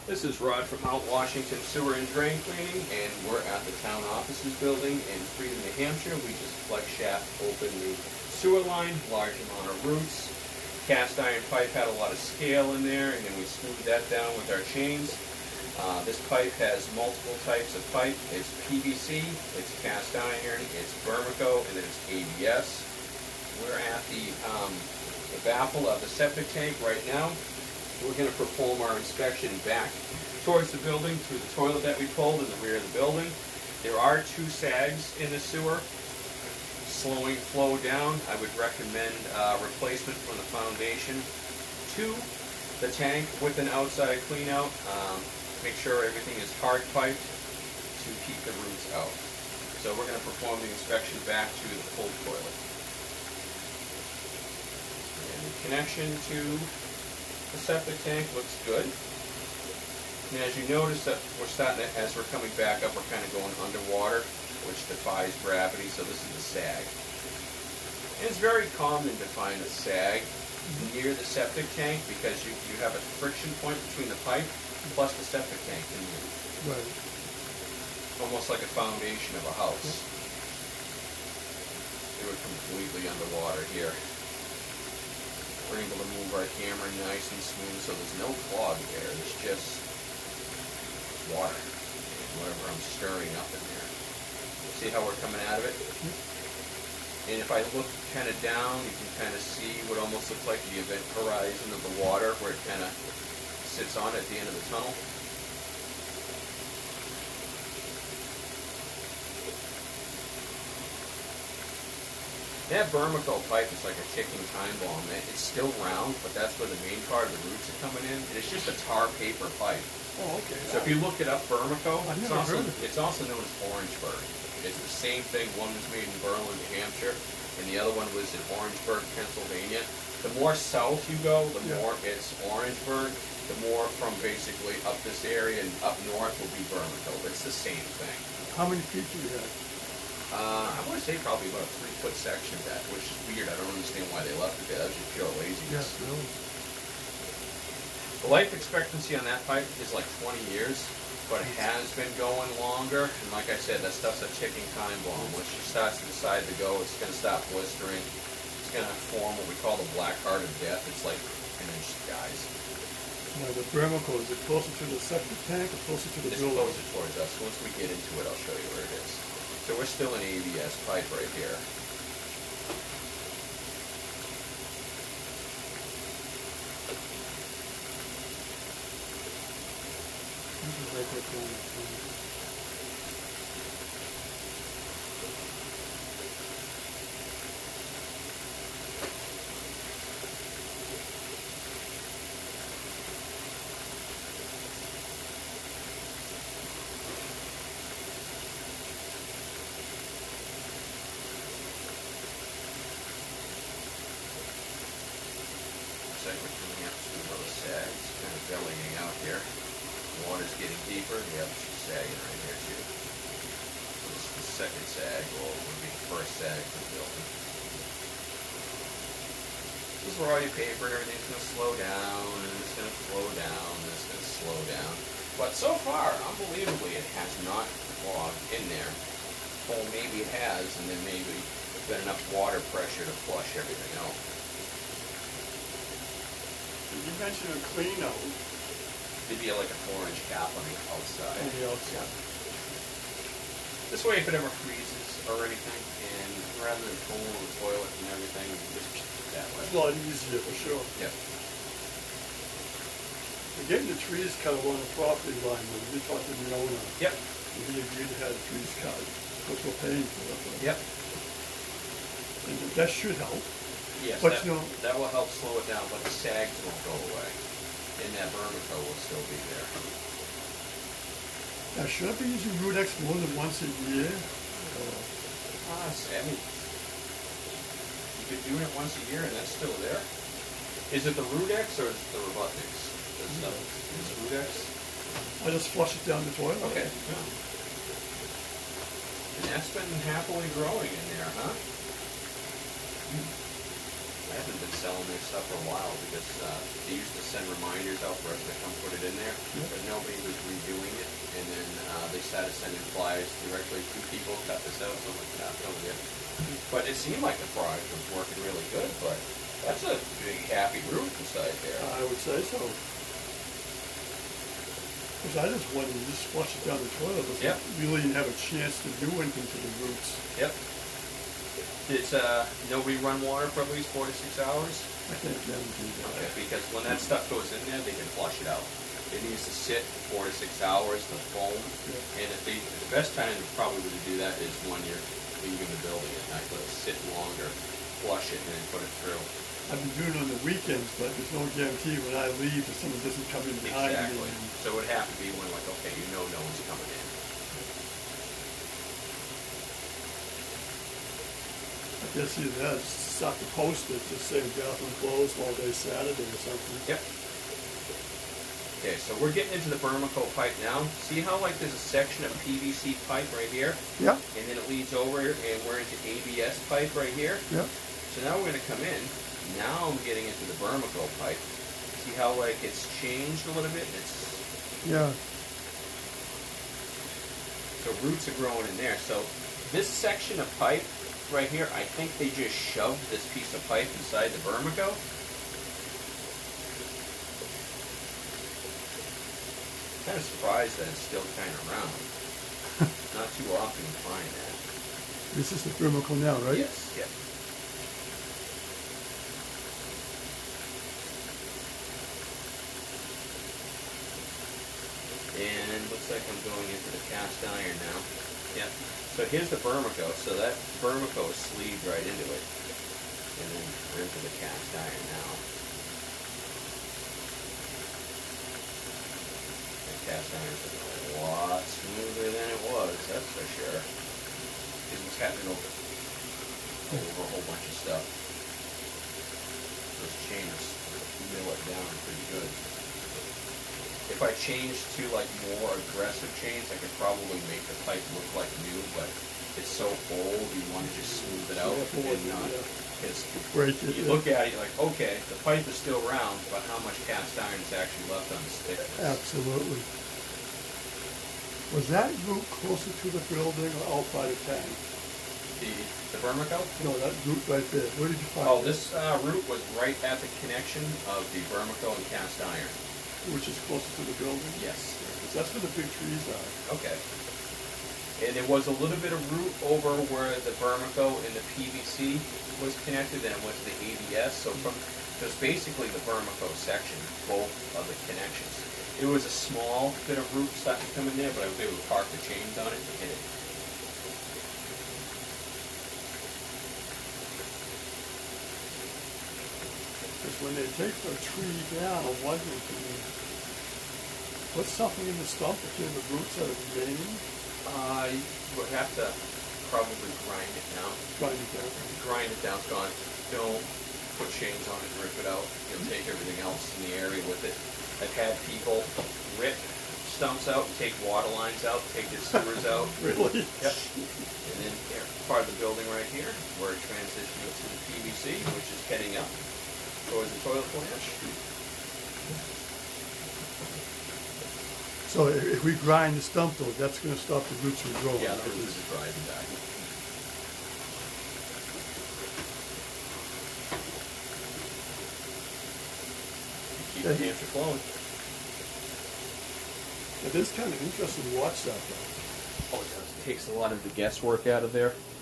This is Rod from Mount Washington Sewer and Drain Cleaning, and we're at the town offices building in Freedom, New Hampshire. We just flex shaft open the sewer line, large amount of roots. Cast iron pipe had a lot of scale in there, and then we smoothed that down with our chains. This pipe has multiple types of pipe. It's PVC, it's cast iron, it's Vermico, and then it's ABS. We're at the baffle of the septic tank right now. We're going to perform our inspection back towards the building through the toilet that we pulled in the rear of the building. There are two sags in the sewer. Slowing flow down, I would recommend replacement from the foundation to the tank with an outside clean out. Make sure everything is hard piped to keep the roots out. So we're going to perform the inspection back to the full toilet. And the connection to the septic tank looks good. And as you notice that we're starting to, as we're coming back up, we're kind of going underwater, which defies gravity, so this is the sag. And it's very common to find a sag near the septic tank because you have a friction point between the pipe plus the septic tank can move. Right. Almost like a foundation of a house. They were completely underwater here. We're able to move our camera nice and smooth, so there's no clog there. It's just water and whatever I'm stirring up in there. See how we're coming out of it? And if I look kind of down, you can kind of see what almost looks like the event horizon of the water, where it kind of sits on at the end of the tunnel. That Vermico pipe is like a ticking time bomb. It's still round, but that's where the main part of the roots are coming in. And it's just a tar paper pipe. Oh, okay. So if you look it up, Vermico, I've never heard of it. it's also known as Orangeburg. It's the same thing. One was made in Berlin, New Hampshire, and the other one was in Orangeburg, Pennsylvania. The more south you go, the more it's Orangeburg. The more from basically up this area and up north will be Vermico. It's the same thing. How many feet do you have? I want to say probably about a 3-foot section of that, which is weird. I don't understand why they left it there. That's just pure laziness. Yes, really. The life expectancy on that pipe is like 20 years, but it has been going longer. And like I said, that stuff's a ticking time bomb. Once it starts to decide to go, it's going to stop blistering. It's going to form what we call the black heart of death. It's like 10-inch skies. Now, the Vermico, is it closer to the septic tank or closer to the It's building? closer towards us. Once we get into it, I'll show you where it is. So we're still in ABS pipe right here. You can write that down. Looks like we're coming up to another sag. It's kind of bellying out here. The water's getting deeper. We have some sagging right here too. This is the second sag, or would be the first sag for the building. This is where all your paper and everything's going to slow down, and it's going to flow down, and it's going to slow down. But so far, unbelievably, it has not clogged in there. Well, maybe it has, and then maybe there's been enough water pressure to flush everything out. You mentioned a clean out Maybe like a 4-inch cap on the outside. on the outside. This way, if it ever freezes or anything, and rather than pulling the toilet and everything, you can just that way. It's a lot easier for sure. Yep. We're getting the trees cut along the property line. When we talked to the owner, Yep. he agreed to have the trees cut, which we're paying for it. Yep. And that should help. Yes, But that, you know- that will help slow it down, but the sags won't go away. And that Vermico will still be there. Now, should I be using Rudex more than once a year? I mean, you've been doing it once a year and that's still there? Is it the Rudex or is it the Robotniks? Is it Rudex? I just flush it down the toilet. Okay. Yeah. And that's been happily growing in there, huh? I haven't been selling their stuff for a while because they used to send reminders out for us to come put it it in there, but nobody was redoing it. And then they started sending flyers directly to people, cut this out, so I'm like, nah, don't get it. But it seemed like the product was working really good, but that's a big happy root beside there. I would say so. Because I just wanted to just flush it down the toilet. But really didn't have a chance to do anything to the roots. Yep. It's nobody run water for at least 4 to 6 hours? I can't never do that. Okay, because when that stuff goes in there, they can flush it out. It needs to sit for 4 to 6 hours, the foam. Yeah. And the best time probably to do that is when you're leaving the building at night. Let it sit longer, flush it, and then put it through. I've been doing it on the weekends, but there's no guarantee when I leave that someone doesn't come in behind me. Exactly. So it would have to be when, like, okay, you know no one's coming in. I guess either that, just stop the post-it to say bathroom closed all day Saturday or something. Yep. Okay, so we're getting into the Vermico pipe now. See how, like, there's a section of PVC pipe right here? Yeah. And then it leads over, and we're into ABS pipe right here? Yeah. So now we're going to come in. Now I'm getting into the Vermico pipe. See how, like, it's changed a little bit? Yeah. So roots are growing in there. So this section of pipe right here, I think they just shoved this piece of pipe inside the Vermico. Kind of surprised that it's still kind of round. Not too often you find that. This is the Vermico now, right? Yes, yep. And looks like I'm going into the cast iron now. Yeah. So here's the Vermico. So that Vermico is sleeved right into it. And then we're into the cast iron now. The cast iron's a lot smoother than it was, that's for sure. It was happening over a whole bunch of stuff. Those chains mill it down pretty good. If I changed to like more aggressive chains, I could probably make the pipe look like new, but it's so old, you want to just smooth it out and not. Because you look at it, you're like, okay, the pipe is still round, but how much cast iron is actually left on the thickness? Absolutely. Was that root closer to the building or out by the tank? The Vermico? No, that root right there. Where did you find it? Oh, this root was right at the connection of the Vermico and cast iron. Which is closer to the building? Yes. Because that's where the big trees are. Okay. And there was a little bit of root over where the Vermico and the PVC was connected, and it went to the ABS. So there's basically the Vermico section, both of the connections. It was a small bit of root starting to come in there, but I was able to park the chains on it to hit it. Because when they take the tree down, I'm wondering, what's something in the stump between the roots that are remaining? You would have to probably grind it down. Grind it down. Grind it down, Scott. Don't put chains on it and rip it out. You'll take everything else in the area with it. I've had people rip stumps out and take water lines out, take their sewers out. Really? Yep. And then here, part of the building right here, where it transitions to the PVC, which is heading up towards the toilet flush. So if we grind the stump though, that's going to stop the roots from growing. Yeah, the roots are dry and die. Keep the Hampshire flowing. It is kind of interesting to watch that though. Oh, it does. It takes a lot of the guesswork out of there.